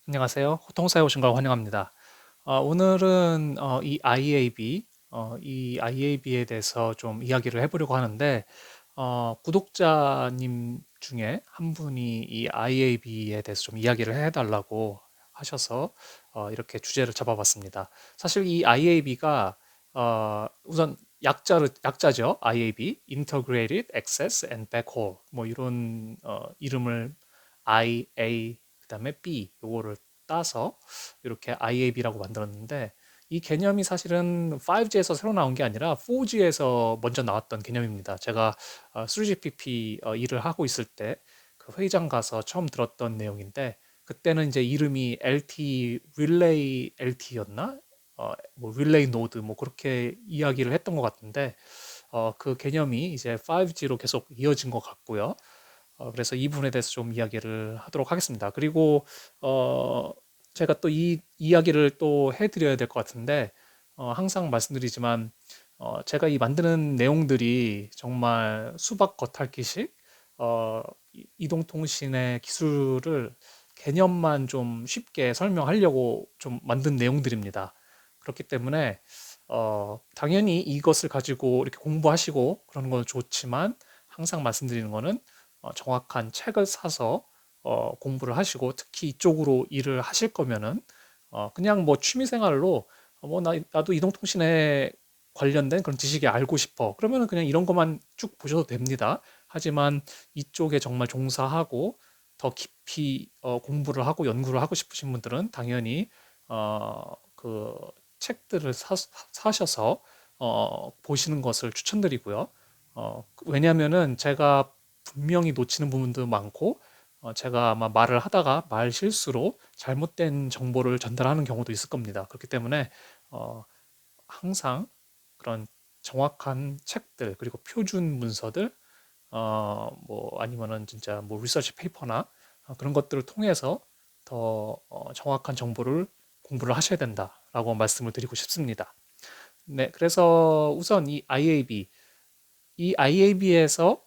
안녕하세요. 호통사에 오신 걸 환영합니다. 오늘은 이 IAB에 대해서 좀 이야기를 해보려고 하는데, 구독자님 중에 한 분이 이 IAB에 대해서 좀 이야기를 해달라고 하셔서 이렇게 주제를 잡아봤습니다. 사실 이 IAB가 우선 약자죠. IAB, Integrated Access and Backhaul, 뭐 이런 이름을 IA 그다음에 B 요거를 따서 이렇게 IAB라고 만들었는데, 이 개념이 사실은 5G에서 새로 나온 게 아니라 4G에서 먼저 나왔던 개념입니다. 제가 3GPP 일을 하고 있을 때 그 회의장 가서 처음 들었던 내용인데, 그때는 이제 이름이 LT 릴레이 LT였나? 뭐 릴레이 노드 뭐 그렇게 이야기를 했던 것 같은데, 그 개념이 이제 5G로 계속 이어진 것 같고요. 그래서 이 부분에 대해서 좀 이야기를 하도록 하겠습니다. 그리고 어, 제가 또 이 이야기를 또 해드려야 될 것 같은데, 항상 말씀드리지만 제가 이 만드는 내용들이 정말 수박 겉핥기식 이동통신의 기술을 개념만 좀 쉽게 설명하려고 좀 만든 내용들입니다. 그렇기 때문에 당연히 이것을 가지고 이렇게 공부하시고 그러는 건 좋지만, 항상 말씀드리는 거는 정확한 책을 사서 공부를 하시고, 특히 이쪽으로 일을 하실 거면은 그냥 뭐 취미 생활로 나도 이동통신에 관련된 그런 지식이 알고 싶어. 그러면은 그냥 이런 것만 쭉 보셔도 됩니다. 하지만 이쪽에 정말 종사하고 더 깊이 공부를 하고 연구를 하고 싶으신 분들은 당연히 그 책들을 사셔서 보시는 것을 추천드리고요. 왜냐면은 제가 분명히 놓치는 부분도 많고, 제가 아마 말을 하다가 말 실수로 잘못된 정보를 전달하는 경우도 있을 겁니다. 그렇기 때문에 어, 항상 그런 정확한 책들, 그리고 표준 문서들, 뭐 아니면은 진짜 뭐 리서치 페이퍼나 그런 것들을 통해서 더 정확한 정보를 공부를 하셔야 된다라고 말씀을 드리고 싶습니다. 네, 그래서 우선 이 IAB에서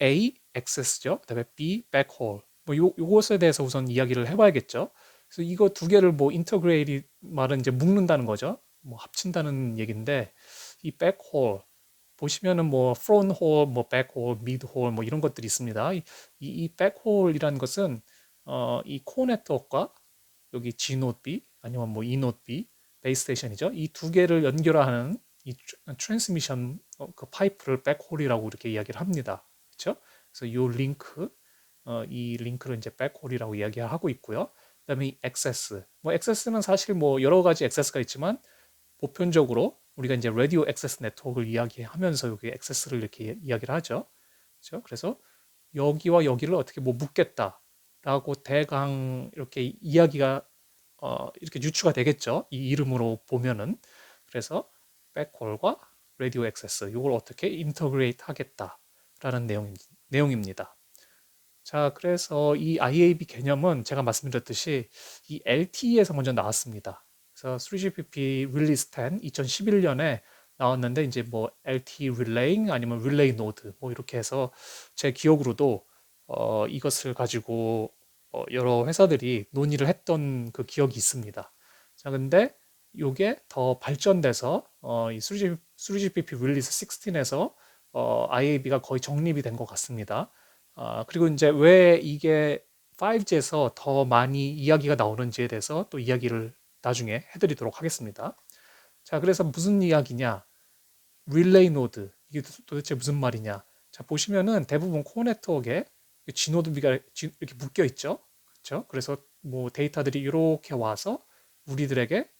A, access죠. 그다음에 B, backhaul. 뭐 요것에 대해서 우선 이야기를 해봐야겠죠. 그래서 이거 두 개를 뭐 integrate 말은 이제 묶는다는 거죠. 뭐 합친다는 얘기인데, 이 backhaul 보시면은 뭐 front hole, 뭐 backhaul, mid hole 뭐 이런 것들이 있습니다. 이 backhaul이라는 것은 이 core 네트워크와 여기 G 노드 B 아니면 뭐 E 노드 B 베이스 스테이션이죠. 이 두 개를 연결하는 이 트랜스미션 그 파이프를 백홀이라고 이렇게 이야기를 합니다. 그렇죠? 그래서 이 링크를 이제 백홀이라고 이야기하고 있고요. 그다음에 이 액세스. 뭐 액세스는 사실 뭐 여러 가지 액세스가 있지만, 보편적으로 우리가 이제 라디오 액세스 네트워크를 이야기하면서 여기 액세스를 이렇게 이야기를 하죠. 그렇죠? 그래서 여기와 여기를 어떻게 뭐 묶겠다라고 대강 이렇게 이야기가 이렇게 유추가 되겠죠. 이 이름으로 보면은. 그래서 백홀과 라디오 액세스 이걸 어떻게 인터그레이트 하겠다라는 내용입니다. 자, 그래서 이 IAB 개념은 제가 말씀드렸듯이 이 LTE에서 먼저 나왔습니다. 그래서 3GPP 릴리스 10 2011년에 나왔는데, 이제 뭐 LTE 릴레잉 아니면 릴레이 노드 뭐 이렇게 해서 제 기억으로도 이것을 가지고 여러 회사들이 논의를 했던 그 기억이 있습니다. 자, 근데 이게 더 발전돼서 이 3GPP 릴리스 16에서 IAB가 거의 정립이 된 것 같습니다. 그리고 이제 왜 이게 5G에서 더 많이 이야기가 나오는지에 대해서 또 이야기를 나중에 해드리도록 하겠습니다. 자, 그래서 무슨 이야기냐? 릴레이 노드. 이게 도대체 무슨 말이냐? 자, 보시면은 대부분 코어 네트워크에 G 노드비가 이렇게 묶여 있죠. 그렇죠? 그래서 뭐 데이터들이 이렇게 와서 우리들에게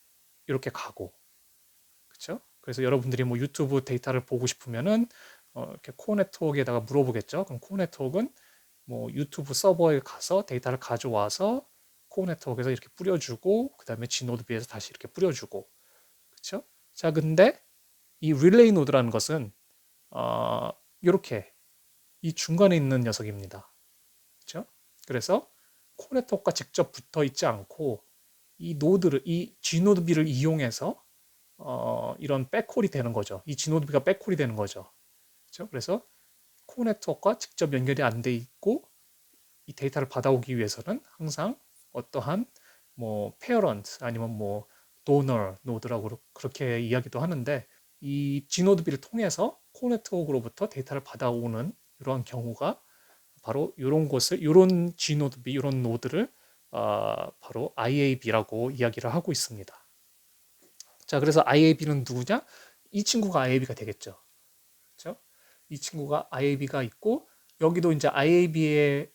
이렇게 가고, 그렇죠? 그래서 여러분들이 뭐 유튜브 데이터를 보고 싶으면은 이렇게 코어 네트워크에다가 물어보겠죠. 그럼 코어 네트워크는 뭐 유튜브 서버에 가서 데이터를 가져와서 코어 네트워크에서 이렇게 뿌려주고, 그 다음에 G노드비에서 다시 이렇게 뿌려주고, 그렇죠? 자, 근데 이 릴레이 노드라는 것은 이렇게 이 중간에 있는 녀석입니다. 그렇죠? 그래서 코어 네트워크가 직접 붙어 있지 않고, 이 G노드비를 이용해서 이런 백홀이 되는 거죠. 이 G노드비가 백홀이 되는 거죠. 그렇죠? 그래서 코어 네트워크가 직접 연결이 안 돼 있고, 이 데이터를 받아오기 위해서는 항상 어떠한 뭐 parent 아니면 뭐 donor 노드라고 그렇게 이야기도 하는데 이 G노드비를 통해서 코어 네트워크로부터 데이터를 받아오는 이러한 경우가 바로 이런 곳을 이런 G노드비 이런 노드를 바로 IAB라고 이야기를 하고 있습니다. 자, 그래서 IAB는 누구냐? 이 친구가 IAB가 되겠죠. 그렇죠? 이 친구가 IAB가 있고 여기도 이제 IAB에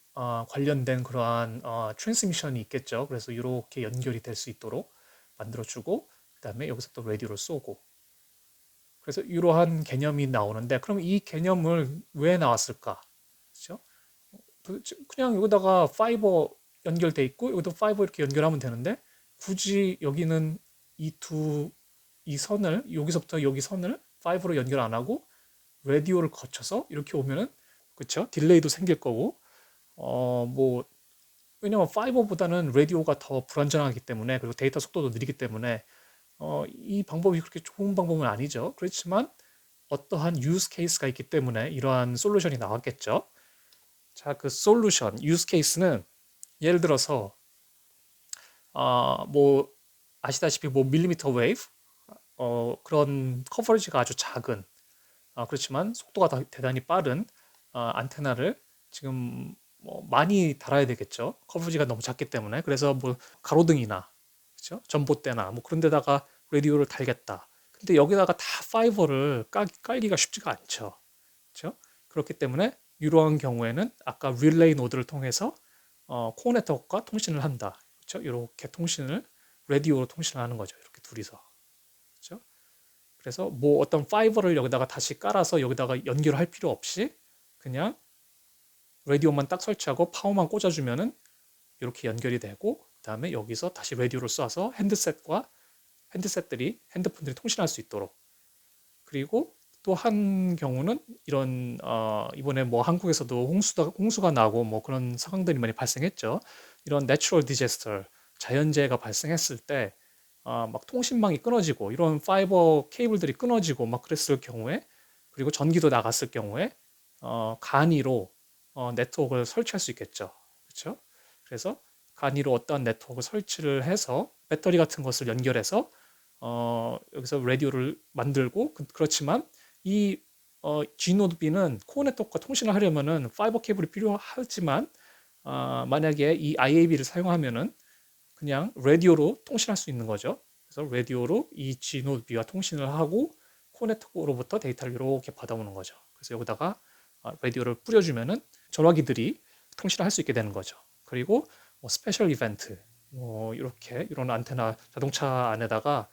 관련된 그러한 트랜스미션이 있겠죠. 그래서 이렇게 연결이 될 수 있도록 만들어주고 그다음에 여기서 또 라디오를 쏘고 그래서 이러한 개념이 나오는데 그럼 이 개념을 왜 나왔을까? 그렇죠? 그냥 여기다가 파이버 연결돼 있고 여기도 파이버 이렇게 연결하면 되는데 굳이 여기는 이 선을 여기서부터 여기 선을 파이버로 연결 안 하고 라디오를 거쳐서 이렇게 오면은 그쵸? 딜레이도 생길 거고 뭐 왜냐면 파이버보다는 라디오가 더 불안전하기 때문에 그리고 데이터 속도도 느리기 때문에 이 방법이 그렇게 좋은 방법은 아니죠. 그렇지만 어떠한 유스 케이스가 있기 때문에 이러한 솔루션이 나왔겠죠. 자, 그 솔루션 유스 케이스는 예를 들어서 뭐 아시다시피 뭐 밀리미터 웨이브 그런 커버리지가 아주 작은 그렇지만 속도가 대단히 빠른 안테나를 지금 뭐 많이 달아야 되겠죠. 커버지가 너무 작기 때문에. 그래서 뭐 가로등이나 그렇죠? 전봇대나 뭐 그런 데다가 라디오를 달겠다. 근데 여기다가 다 파이버를 깔기가 쉽지가 않죠. 그렇죠? 그렇기 때문에 이러한 경우에는 아까 릴레이 노드를 통해서 코어 네트워크와 통신을 한다. 그렇죠? 이렇게 통신을 라디오로 통신을 하는 거죠. 이렇게 둘이서. 그렇죠? 그래서 뭐 어떤 파이버를 여기다가 다시 깔아서 여기다가 연결할 필요 없이 그냥 라디오만 딱 설치하고 파워만 꽂아주면은 이렇게 연결이 되고 그다음에 여기서 다시 라디오를 쏴서 핸드폰들이 통신할 수 있도록 그리고 또 한 경우는 이런 이번에 뭐 한국에서도 홍수가 나고 뭐 그런 상황들이 많이 발생했죠. 이런 내추럴 디제스터 자연재해가 발생했을 때 막 통신망이 끊어지고 이런 파이버 케이블들이 끊어지고 막 그랬을 경우에 그리고 전기도 나갔을 경우에 간이로 네트워크를 설치할 수 있겠죠. 그렇죠? 그래서 간이로 어떠한 네트워크 설치를 해서 배터리 같은 것을 연결해서 여기서 라디오를 만들고 그렇지만 이 G노드 B는 코어 네트워크와 통신을 하려면은 파이버 케이블이 필요하지만 만약에 이 IAB를 사용하면은 그냥 라디오로 통신할 수 있는 거죠. 그래서 라디오로 이 G노드 B와 통신을 하고 코어 네트워크로부터 데이터를 이렇게 받아오는 거죠. 그래서 여기다가 라디오를 뿌려주면은 전화기들이 통신을 할 수 있게 되는 거죠. 그리고 뭐 스페셜 이벤트 뭐 이렇게 이런 안테나 자동차 안에다가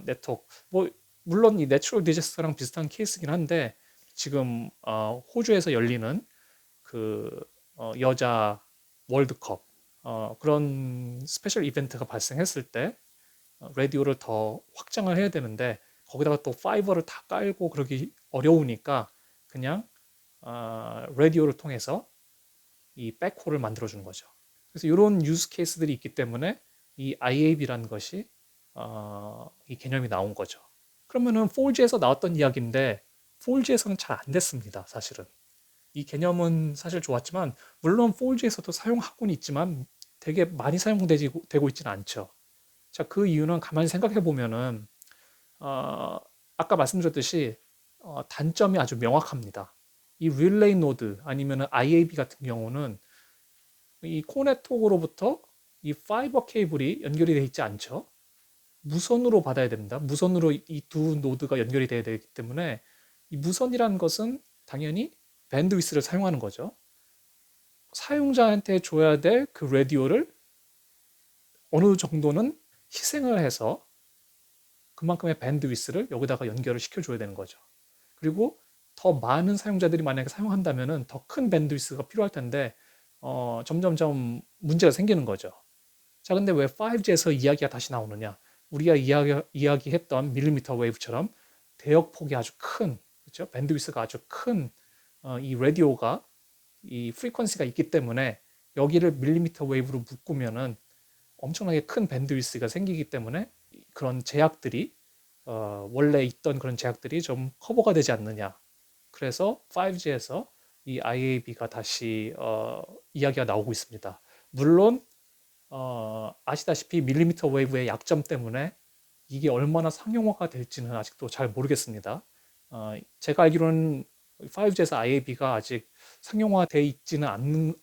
네트워크 뭐 물론 이 내추럴 디제스터랑 비슷한 케이스긴 한데 지금 호주에서 열리는 그 여자 월드컵 그런 스페셜 이벤트가 발생했을 때 라디오를 더 확장을 해야 되는데 거기다가 또 파이버를 다 깔고 그러기 어려우니까 그냥 라디오를 통해서 이 백홀을 만들어 주는 거죠. 그래서 이런 유스 케이스들이 있기 때문에 이 IAB라는 것이 이 개념이 나온 거죠. 그러면은 4G에서 나왔던 이야기인데 4G에서는 잘 안 됐습니다. 사실은. 이 개념은 사실 좋았지만 물론 4G에서도 사용하고는 있지만 되게 많이 사용되고 있지는 않죠. 자, 그 이유는 가만히 생각해 보면은 아까 말씀드렸듯이 단점이 아주 명확합니다. 이 릴레이 노드 아니면 IAB 같은 경우는 이 코어 네트워크로부터 이 파이버 케이블이 연결이 되어 있지 않죠. 무선으로 받아야 됩니다. 무선으로 이 두 노드가 연결이 돼야 되기 때문에 이 무선이라는 것은 당연히 밴드위스를 사용하는 거죠. 사용자한테 줘야 될 그 라디오를 어느 정도는 희생을 해서 그만큼의 밴드위스를 여기다가 연결을 시켜줘야 되는 거죠. 그리고 더 많은 사용자들이 만약에 사용한다면 더 큰 밴드위스가 필요할 텐데 점점점 문제가 생기는 거죠. 자, 근데 왜 5G에서 이야기가 다시 나오느냐? 우리가 이야기했던 밀리미터 웨이브처럼 대역폭이 아주 큰, 그렇죠? 밴드위스가 아주 큰 이 라디오가 이 프리퀀시가 있기 때문에 여기를 밀리미터 웨이브로 묶으면은 엄청나게 큰 밴드위스가 생기기 때문에 그런 제약들이 원래 있던 그런 제약들이 좀 커버가 되지 않느냐. 그래서 5G에서 이 IAB가 다시 이야기가 나오고 있습니다. 물론 아시다시피 밀리미터 웨이브의 약점 때문에 이게 얼마나 상용화가 될지는 아직도 잘 모르겠습니다. 제가 알기로는 5G에서 IAB가 아직 상용화되어 있지는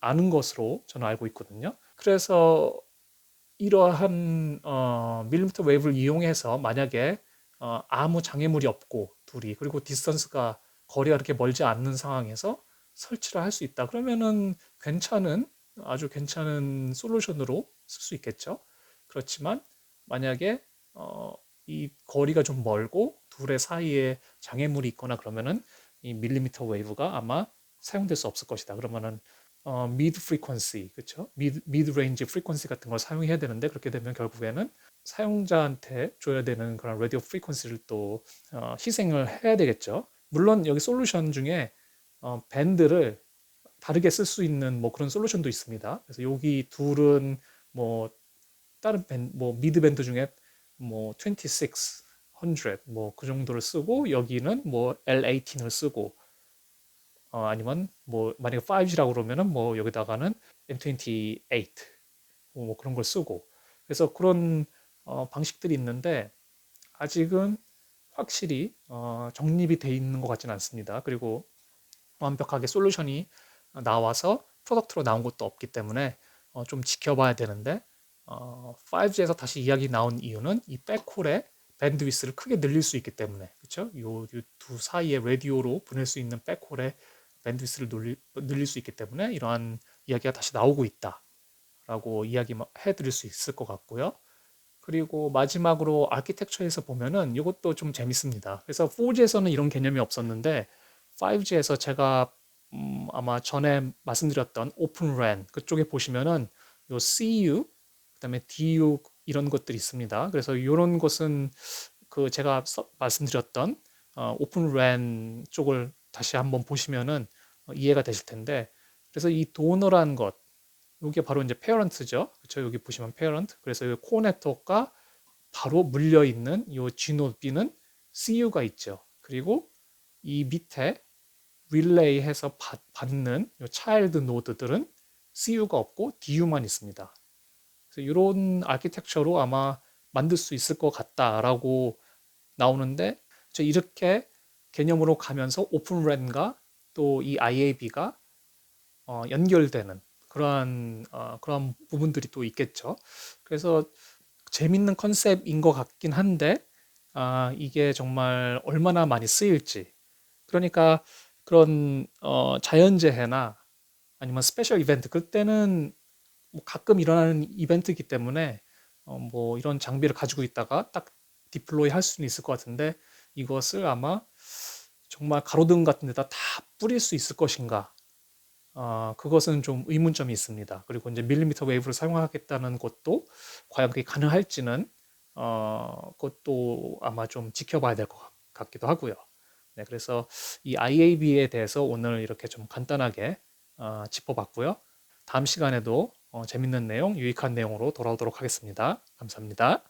않은 것으로 저는 알고 있거든요. 그래서 이러한 밀리미터 웨이브를 이용해서 만약에 아무 장애물이 없고 둘이 그리고 디스턴스가 거리가 그렇게 멀지 않는 상황에서 설치를 할 수 있다. 그러면은 아주 괜찮은 솔루션으로 쓸 수 있겠죠. 그렇지만 만약에 이 거리가 좀 멀고 둘의 사이에 장애물이 있거나 그러면은 이 밀리미터 웨이브가 아마 사용될 수 없을 것이다. 그러면은 미드 프리퀀시, 그렇죠? 미드 레인지 프리퀀시 같은 걸 사용해야 되는데 그렇게 되면 결국에는 사용자한테 줘야 되는 그런 라디오 프리퀀시를 또 희생을 해야 되겠죠. 물론 여기 솔루션 중에 밴드를 다르게 쓸 수 있는 뭐 그런 솔루션도 있습니다. 그래서 여기 둘은 뭐 다른 밴드, 뭐 미드 밴드 중에 뭐 2600, 뭐 그 정도를 쓰고 여기는 뭐 L18을 쓰고 아니면 뭐 만약에 5G라고 그러면은 뭐 여기다가는 M28 뭐 그런 걸 쓰고 그래서 그런 방식들이 있는데 아직은 확실히 정립이 돼 있는 것 같지는 않습니다. 그리고 완벽하게 솔루션이 나와서 프로덕트로 나온 것도 없기 때문에 좀 지켜봐야 되는데 5G에서 다시 이야기 나온 이유는 이 백홀의 밴드위스를 크게 늘릴 수 있기 때문에 그렇죠? 요두 사이의 라디오로 보낼 수 있는 백홀의 밴드위스를 늘릴 수 있기 때문에 이러한 이야기가 다시 나오고 있다라고 이야기해 드릴 수 있을 것 같고요. 그리고 마지막으로 아키텍처에서 보면은 이것도 좀 재밌습니다. 그래서 4G에서는 이런 개념이 없었는데 5G에서 제가 아마 전에 말씀드렸던 오픈 랜 그쪽에 보시면은 요 CU 그다음에 DU 이런 것들이 있습니다. 그래서 이런 것은 그 제가 말씀드렸던 오픈 랜 쪽을 다시 한번 보시면은 이해가 되실 텐데 그래서 이 도너라는 것 이게 바로 이제 페어런트죠. 그렇죠? 여기 보시면 페어런트. 그래서 이 코어 네트워크가 바로 물려 있는 이 G노드 B는 CU가 있죠. 그리고 이 밑에 릴레이 해서 받는 이 차일드 노드들은 CU가 없고 DU만 있습니다. 그래서 이런 아키텍처로 아마 만들 수 있을 것 같다라고 나오는데 이렇게 개념으로 가면서 오픈랜과 또 이 IAB가 연결되는 그런 부분들이 또 있겠죠. 그래서 재밌는 컨셉인 것 같긴 한데 이게 정말 얼마나 많이 쓰일지. 그러니까 그런 자연재해나 아니면 스페셜 이벤트 그때는 뭐 가끔 일어나는 이벤트이기 때문에 뭐 이런 장비를 가지고 있다가 딱 디플로이 할 수는 있을 것 같은데 이것을 아마 정말 가로등 같은 데다 다 뿌릴 수 있을 것인가 그것은 좀 의문점이 있습니다. 그리고 이제 밀리미터 웨이브를 사용하겠다는 것도 과연 그게 가능할지는 그것도 아마 좀 지켜봐야 될 것 같기도 하고요. 네, 그래서 이 IAB에 대해서 오늘 이렇게 좀 간단하게 짚어봤고요. 다음 시간에도 재밌는 내용, 유익한 내용으로 돌아오도록 하겠습니다. 감사합니다.